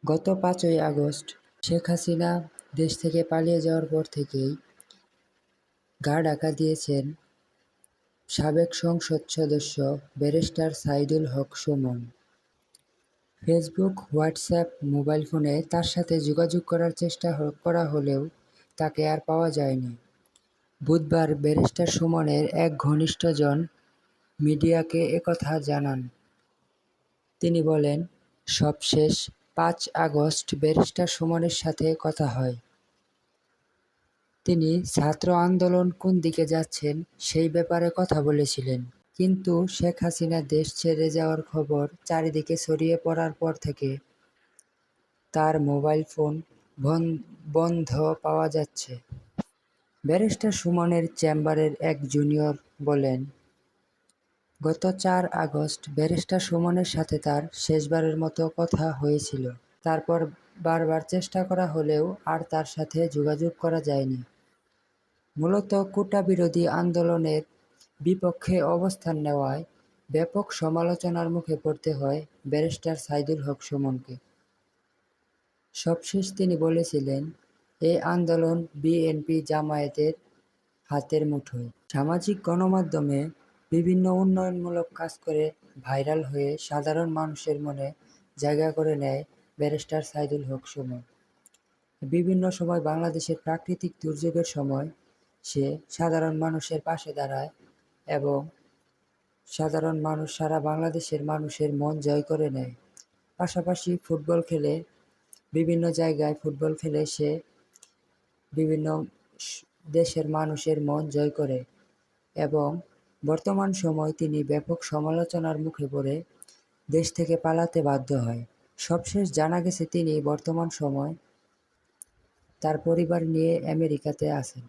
গত ৫ই আগস্ট শেখ হাসিনা দেশ থেকে পালিয়ে যাওয়ার পর থেকেই গা ঢাকা দিয়েছেন সাবেক সংসদ সদস্য ব্যারিস্টার সাইদুল হক সুমন। ফেসবুক, হোয়াটসঅ্যাপ, মোবাইল ফোনে তার সাথে যোগাযোগ করার চেষ্টা করা হলেও তাকে আর পাওয়া যায়নি। বুধবার ব্যারিস্টার সুমনের এক ঘনিষ্ঠজন মিডিয়াকে একথা জানান। তিনি বলেন, সবশেষ ৫ আগস্ট ব্যারিস্টার সুমনের সাথে কথা হয়। তিনি ছাত্র আন্দোলন কোন দিকে যাচ্ছেন সেই ব্যাপারে কথা বলেছিলেন। কিন্তু শেখ হাসিনা দেশ ছেড়ে যাওয়ার খবর চারিদিকে ছড়িয়ে পড়ার পর থেকে তার মোবাইল ফোন বন্ধ পাওয়া যাচ্ছে। ব্যারিস্টার সুমনের চেম্বারের এক জুনিয়র বলেন, গত ৪ আগস্ট ব্যারিস্টার সুমনের সাথে তার শেষবারের মতো কথা হয়েছিল। তারপর বারবার চেষ্টা করা হলেও আর তার সাথে যোগাযোগ করা যায়নি। মূলত কোটা বিরোধী আন্দোলনের বিপক্ষে অবস্থান নেওয়ায় ব্যাপক সমালোচনার মুখে পড়তে হয় ব্যারিস্টার সাইদুল হক সুমনকে। সবশেষ তিনি বলেছিলেন, এই আন্দোলন বিএনপি জামায়াতের হাতের মুঠোয়। সামাজিক গণমাধ্যমে বিভিন্ন উন্নয়নমূলক কাজ করে ভাইরাল হয়ে সাধারণ মানুষের মনে জায়গা করে নেয় ব্যারিস্টার সাইদুল হক সুমন। বিভিন্ন সময় বাংলাদেশের প্রাকৃতিক দুর্যোগের সময় সে সাধারণ মানুষের পাশে দাঁড়ায় এবং সারা বাংলাদেশের মানুষের মন জয় করে নেয়। পাশাপাশি বিভিন্ন জায়গায় ফুটবল খেলে সে বিভিন্ন দেশের মানুষের মন জয় করে এবং বর্তমান সময় তিনি ব্যাপক সমালোচনার মুখে পড়ে দেশ থেকে পালাতে বাধ্য হয়। সবশেষ জানা গেছে তিনি বর্তমান সময় তার পরিবার নিয়ে আমেরিকাতে আছেন।